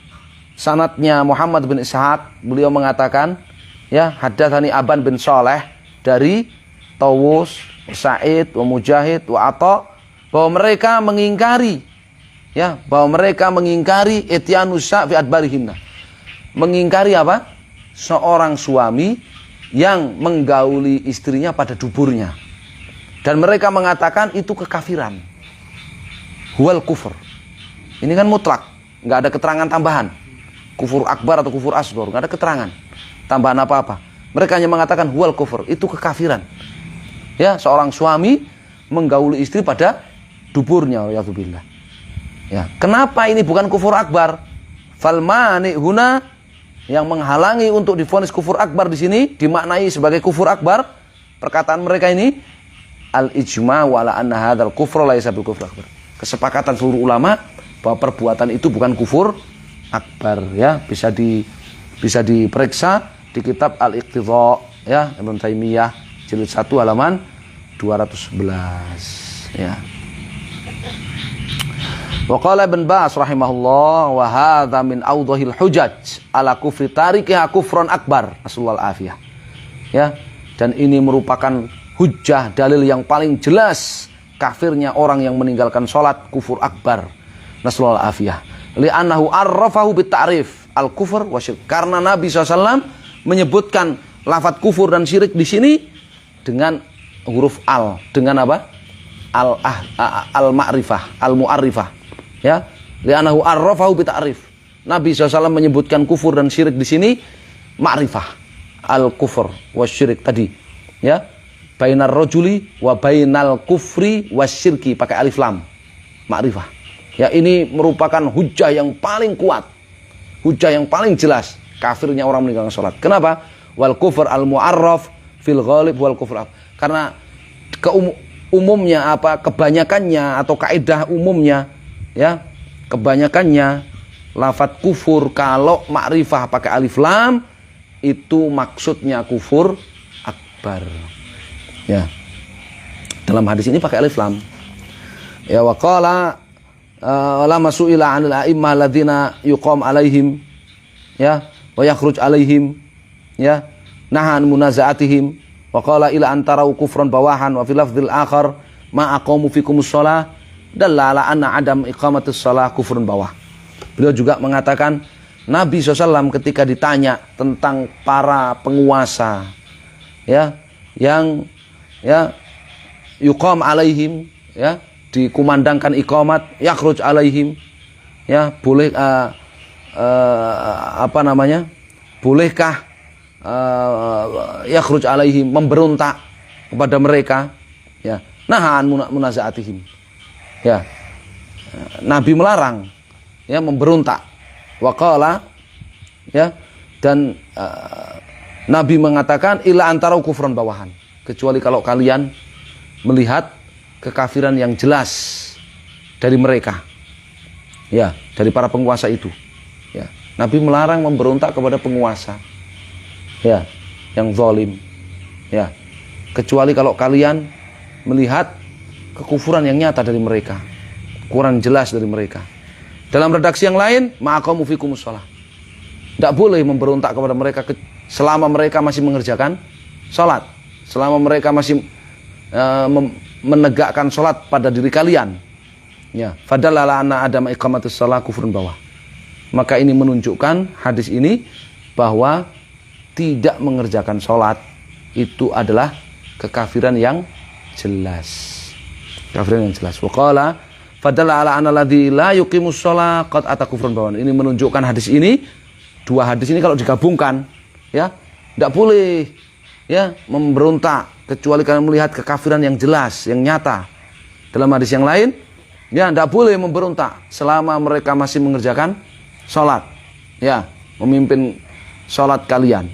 sanadnya Muhammad bin Ishaq, beliau mengatakan, ya, haddatsani Aban bin Shalih dari Tawus, Sa'id, wa Mujahid, wa Atha, bahwa mereka mengingkari, ya, bahwa mereka mengingkari ityanusa fi adbarihinna. Mengingkari apa? Seorang suami yang menggauli istrinya pada duburnya. Dan mereka mengatakan itu kekafiran. Huwal kufur. Ini kan mutlak, nggak ada keterangan tambahan. Kufur akbar atau kufur asghar, nggak ada keterangan tambahan apa-apa. Mereka hanya mengatakan huwal kufur, itu kekafiran. Ya, seorang suami menggauli istri pada duburnya, waliyadzubillah. Ya, kenapa ini bukan kufur akbar? Falmani huna, yang menghalangi untuk divonis kufur akbar di sini dimaknai sebagai kufur akbar. Perkataan mereka ini al-ijma' wa ala anna hadzal kufra laisa bil kufr akbar. Kesepakatan seluruh ulama bahwa perbuatan itu bukan kufur akbar, ya. Bisa diperiksa di kitab Al-Iqtidha, ya, Ibnu Taimiyah jilid 1 halaman 211, ya. Wa qala Ibn Baz rahimahullah wa hadza min awdahil hujaj ala kufri tarikiha kufran akbar, nasallahu al-afiyah, ya. Dan ini merupakan hujjah, dalil yang paling jelas kafirnya orang yang meninggalkan salat kufur akbar, nasallahu al-afiyah, li'annahu arrafahu bitta'rif al-kufr wa syirk. Karena Nabi SAW menyebutkan lafaz kufur dan syirik di sini dengan huruf al, dengan apa? Al-ma'rifah, al-mu'arrifah, ya. Li'annahu arrafahu bitta'rif. Nabi SAW menyebutkan kufur dan syirik di sini ma'rifah, al-kufur wa syirik tadi, ya. Bainar rajuli wa bainal kufri wasyirki, pakai alif lam, ma'rifah. Ya, ini merupakan hujjah yang paling kuat, hujjah yang paling jelas kafirnya orang meninggalkan salat. Kenapa? Wal kufur al mu'arraf fil ghalib wal kufur. Karena umumnya apa, kebanyakannya atau kaidah umumnya, ya, kebanyakannya lafaz kufur kalau ma'rifah pakai alif lam itu maksudnya kufur akbar. Ya. Dalam hadis ini pakai alif lam. Ya, wa qala lama su'ila 'anil a'immah alladziina yuqam 'alaihim, ya, wa yakhruj 'alaihim, ya, nahan munaza'atihim, wa qala ila antarau kufran bawahan wa fil lafdzil akhar ma aqamu fikumus shalah dallala anna adam iqamatus shalah kufrun bawah. Beliau juga mengatakan Nabi SAW ketika ditanya tentang para penguasa ya yang ya yuqam alaihim ya dikumandangkan iqamat yakhruj alaihim ya boleh bolehkah yakhruj alaihim memberontak kepada mereka ya nahan munazaatihim ya Nabi melarang ya memberontak waqala ya dan Nabi mengatakan ila antara kufran bawahan, kecuali kalau kalian melihat kekafiran yang jelas dari mereka ya dari para penguasa itu ya. Nabi melarang memberontak kepada penguasa ya yang zalim ya, kecuali kalau kalian melihat kekufuran yang nyata dari mereka, kurang jelas dari mereka. Dalam redaksi yang lain ma'aqamu fikumus shalah, tidak boleh memberontak kepada mereka selama mereka masih mengerjakan sholat, selama mereka masih menegakkan sholat pada diri kalian ya. Fadallala anna adam iqamatus shalah kufrun bawah. Maka ini menunjukkan hadis ini bahwa tidak mengerjakan sholat itu adalah kekafiran yang jelas, kekafiran yang jelas. Waqala fadalla ala anna alladzi la yuqimus shalah qad ata kufrun bawah. Ini menunjukkan hadis ini, dua hadis ini kalau digabungkan ya, tidak boleh ya memberontak kecuali kalian melihat kekafiran yang jelas, yang nyata. Dalam hadis yang lain ya tidak boleh memberontak selama mereka masih mengerjakan sholat ya, memimpin sholat kalian.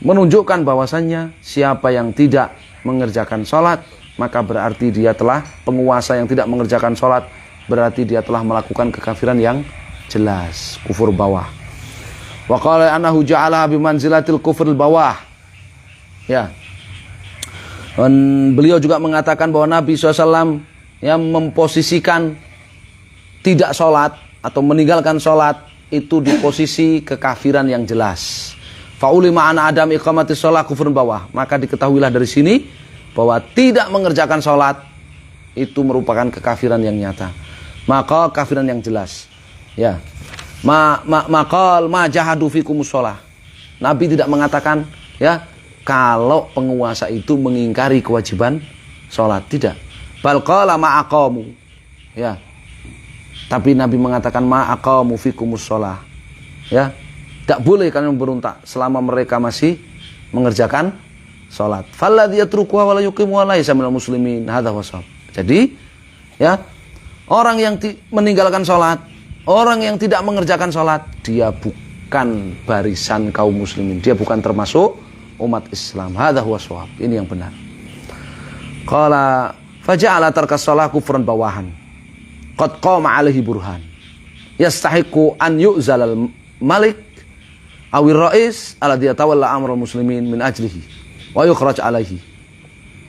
Menunjukkan bahwasannya siapa yang tidak mengerjakan sholat maka berarti dia telah, penguasa yang tidak mengerjakan sholat berarti dia telah melakukan kekafiran yang jelas, kufur bawah. Wa qala annahu ja'alaha bimanzilatil kufril bawah ya. Dan beliau juga mengatakan bahwa Nabi SAW yang memposisikan tidak sholat atau meninggalkan sholat itu di posisi kekafiran yang jelas. Fa'ulima ana adam iqamatis shalah kufrun bawah. Maka diketahuilah dari sini bahwa tidak mengerjakan sholat itu merupakan kekafiran yang nyata, maka kafiran yang jelas ya. Maqal ma jahadu fikumus shalah. Nabi tidak mengatakan ya kalau penguasa itu mengingkari kewajiban sholat, tidak. Bal qala ma aqamu ya. Tapi Nabi mengatakan ma aqamu fikumus shalah ya. Tidak boleh kalian memberontak selama mereka masih mengerjakan sholat. Falladzi yatrukuha wa la yuqimuha laisa minal muslimin hadza wasab. Jadi ya orang yang meninggalkan sholat, orang yang tidak mengerjakan sholat, dia bukan barisan kaum muslimin, dia bukan termasuk umat Islam. Hadza huwa shawab. Ini yang benar. Qala faja'ala tarkas shalah kufran bawahan qad qama alaihi burhan yastahiqu an yu'zalal malik awir rais alladhi yatawalla amrul muslimin min ajlihi wa yukhraj alaihi.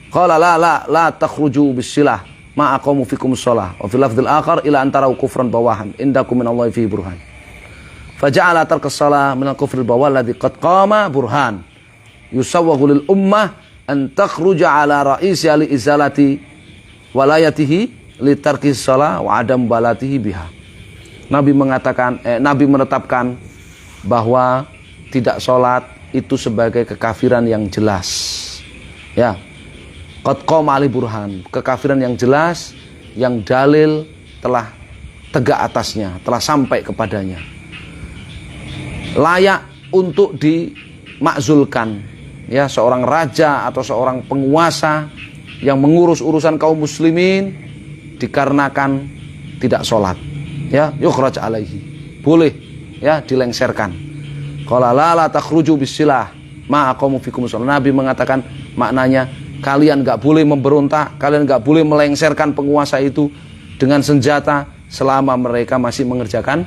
Qala la takhruju bis-silah ma aqamu fikumus shalah wa fil lafdzil akhar ila antara kufran bawahan indakum min Allah fihi burhan. Faja'ala tarkas shalah min al-kufril bawah alladhi qad qama burhan yusawwagu lil ummah an takhruja ala ra'isi li izalati walayatihi li tarkis shalah wa adam balatihi biha. Nabi mengatakan Nabi menetapkan bahwa tidak sholat itu sebagai kekafiran yang jelas ya. Qad qama ali burhan, kekafiran yang jelas yang dalil telah tegak atasnya, telah sampai kepadanya, layak untuk dimakzulkan ya, seorang raja atau seorang penguasa yang mengurus urusan kaum muslimin dikarenakan tidak sholat ya, yukhraj alaihi, boleh ya dilengserkan. Qala la takhruju bis-silah ma aqamu fikum shalah. Nabi mengatakan maknanya kalian enggak boleh memberontak, kalian enggak boleh melengserkan penguasa itu dengan senjata selama mereka masih mengerjakan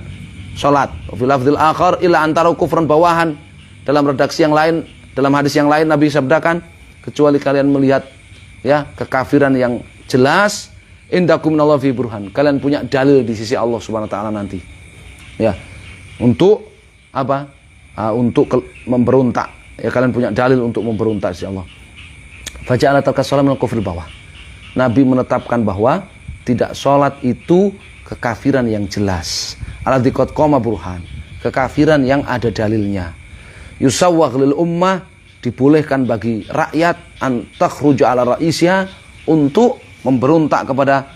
salat. Fil lafdzil akhar ila antara kufran bawahan. Dalam redaksi yang lain, dalam hadis yang lain Nabi sabdakan kecuali kalian melihat ya kekafiran yang jelas indakum minallahi burhan. Kalian punya dalil di sisi Allah Subhanahu wa taala nanti. Ya. Untuk apa? Untuk memberontak. Ya, kalian punya dalil untuk memberontak insya Allah. Faja'ala tarkas shalah minal kufril bawah. Nabi menetapkan bahwa tidak sholat itu kekafiran yang jelas. Alladzi qad qama burhan, kekafiran yang ada dalilnya. Yusawwagh lil ummah, dibolehkan bagi rakyat an takhruja ala ra'isha, untuk memberontak kepada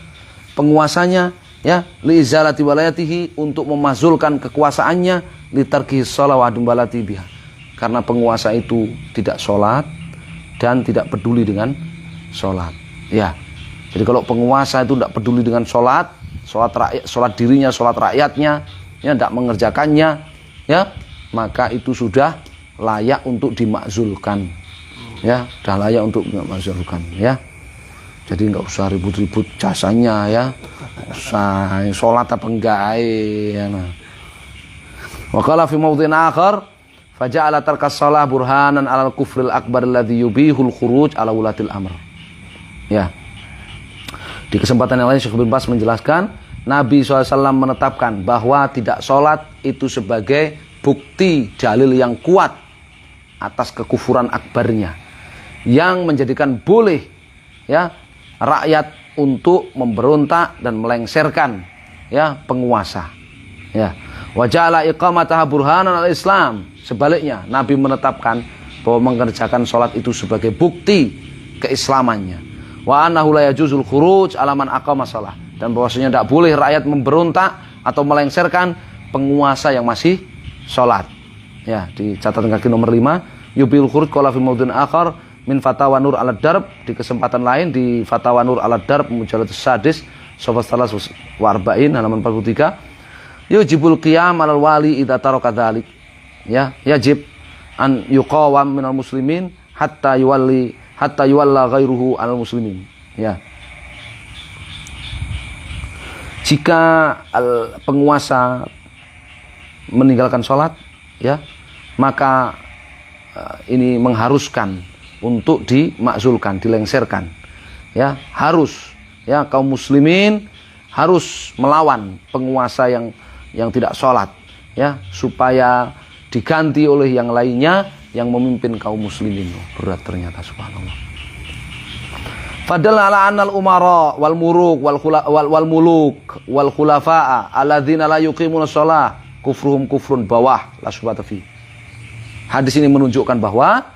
penguasanya, ya, li izalati walayatihi, untuk memazulkan kekuasaannya, li tarkihi shalah wa adambalati biha, karena penguasa itu tidak sholat dan tidak peduli dengan sholat. Ya, jadi kalau penguasa itu tidak peduli dengan sholat rakyat, sholat dirinya, sholat rakyatnya, ya, tidak mengerjakannya, ya, maka itu sudah layak untuk dimakzulkan, ya, sudah layak untuk dimakzulkan, ya. Jadi nggak usah ribut-ribut jasanya, ya, usah sholat apa enggak, ya. Nah. Wa qala fi mawdhin akhar, faja'ala tarkas shalah burhanan 'alal kufril akbar alladhi yubihul khuruj 'ala wulatil amr. Ya. Di kesempatan yang lain Syekh bin Baz menjelaskan, Nabi SAW menetapkan bahwa tidak sholat itu sebagai bukti dalil yang kuat atas kekufuran akbarnya, yang menjadikan boleh, ya, rakyat untuk memberontak dan melengsarkan, ya, penguasa. Ya. Wa ja'ala iqamataha burhanan al-Islam. Sebaliknya, Nabi menetapkan bahwa mengerjakan sholat itu sebagai bukti keislamannya. Wa annahu la yajuzul khuruj ala man aqama shalah, dan bahwasanya tidak boleh rakyat memberontak atau melengsarkan penguasa yang masih sholat. Ya, di catatan kaki nomor 5, yubil khuruj qala fi mawdhin akhar min fatawa nur ala darb, di kesempatan lain di fatawa nur ala darb mujallad sadis safha 43 halaman 43, yujibul qiyam alal wali idza taraka dzalik, ya, yajib an yuqawam minal muslimin hatta yuwalla ghairuhu alal muslimin, ya. Jika penguasa meninggalkan sholat, ya, maka ini mengharuskan untuk dimakzulkan, dilengserkan, ya, harus, ya, kaum muslimin harus melawan penguasa yang tidak sholat, ya, supaya diganti oleh yang lainnya yang memimpin kaum muslimin. Berat ternyata, subhanallah. Fadalla ala annal umara wal muruk wal muluk wal khulafa'a alladzina la yuqimuna shalah kufruhum kufrun bawah la syubhata fi. Hadis ini menunjukkan bahwa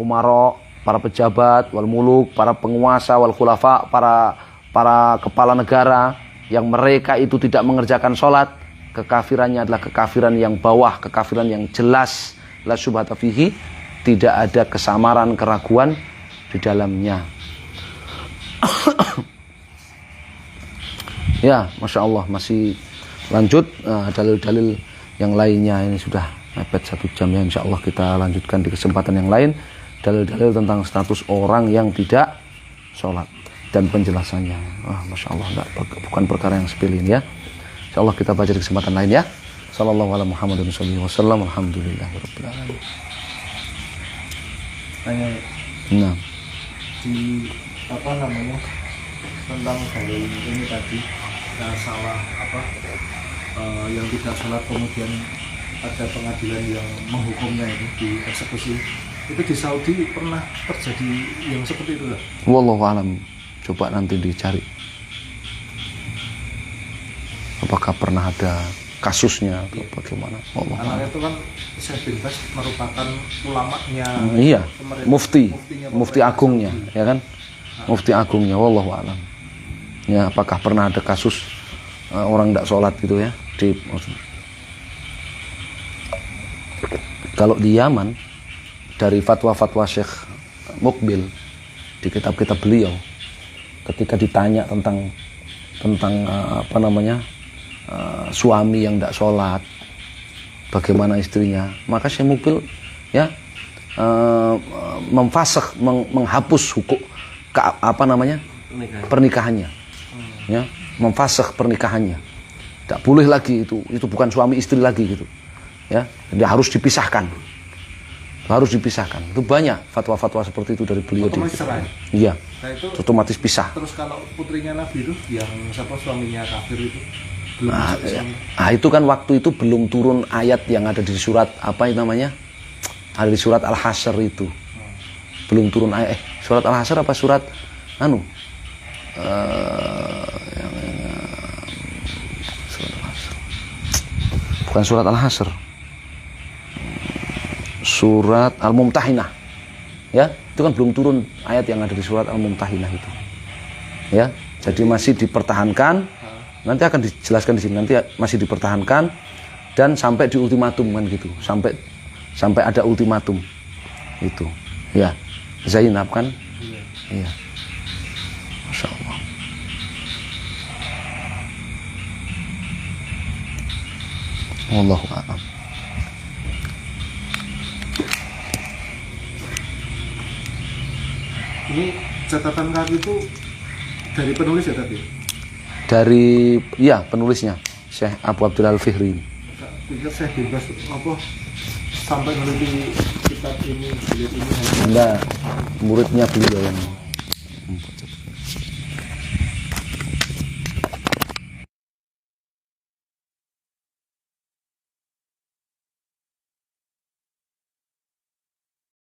umara, para pejabat, wal muluk, para penguasa, wal khulafa, para kepala negara yang mereka itu tidak mengerjakan sholat, kekafirannya adalah kekafiran yang bawah, kekafiran yang jelas, la syubhata fihi, tidak ada kesamaran, keraguan di dalamnya. Ya, Masya Allah, masih lanjut dalil-dalil yang lainnya. Ini sudah mepet 1 jam, ya. Insya Allah kita lanjutkan di kesempatan yang lain, dalil-dalil tentang status orang yang tidak sholat dan penjelasannya. Masya Allah, bukan perkara yang sepele ini, ya. Insya Allah kita baca di kesempatan lain, ya. Sallallahu ala Muhammadin sallallahu alaihi wasallam. Alhamdulillahirabbil alamin. Nah, di apa namanya, tentang dalil ini tadi, salah yang tidak sholat kemudian ada pengadilan yang menghukumnya itu dieksekusi, itu di Saudi pernah terjadi yang seperti itu, wallahu alam. Coba nanti dicari apakah pernah ada kasusnya atau bagaimana. Karena itu kan Syekh bin Baz merupakan ulamanya, iya, mufti agungnya, ya kan, mufti agungnya, wallahu alam. Ya, apakah pernah ada kasus orang tidak sholat gitu, ya, kalau di Yaman, dari fatwa-fatwa Syekh Mukbil di kitab-kitab beliau, ketika ditanya tentang apa namanya, suami yang tidak sholat, bagaimana istrinya, maka Syekh Mukbil, ya, memfasakh, menghapus hukum apa namanya, pernikahannya, ya, memfasakh pernikahannya, tidak boleh lagi, itu bukan suami istri lagi gitu, ya, dia harus dipisahkan. Itu banyak fatwa-fatwa seperti itu dari beliau. Iya, nah, itu otomatis pisah. Terus kalau putrinya Nabi itu yang suaminya kafir itu belum itu kan waktu itu belum turun ayat yang ada di surat apa namanya, ada di surat Al-Hasyr itu, belum turun ayat. Surat Al-Hasyr apa surat Bukan surat Al-Hasr. Surat Al-Mumtahinah. Ya, itu kan belum turun ayat yang ada di surat Al-Mumtahinah itu. Ya, jadi masih dipertahankan. Nanti akan dijelaskan di sini. Nanti masih dipertahankan dan sampai di ultimatum kan gitu. Sampai ada ultimatum. Itu. Ya. Zainab kan? Iya. Masya Allah. Wallahu a'lam. Ini catatan kaki itu dari penulis ya tadi? Dari ya penulisnya Syekh Abu Abdullah Al-Fihri. Pikir saya bebas apa sampai meneliti kitab ini, jilid ini. Anda muridnya beliau yang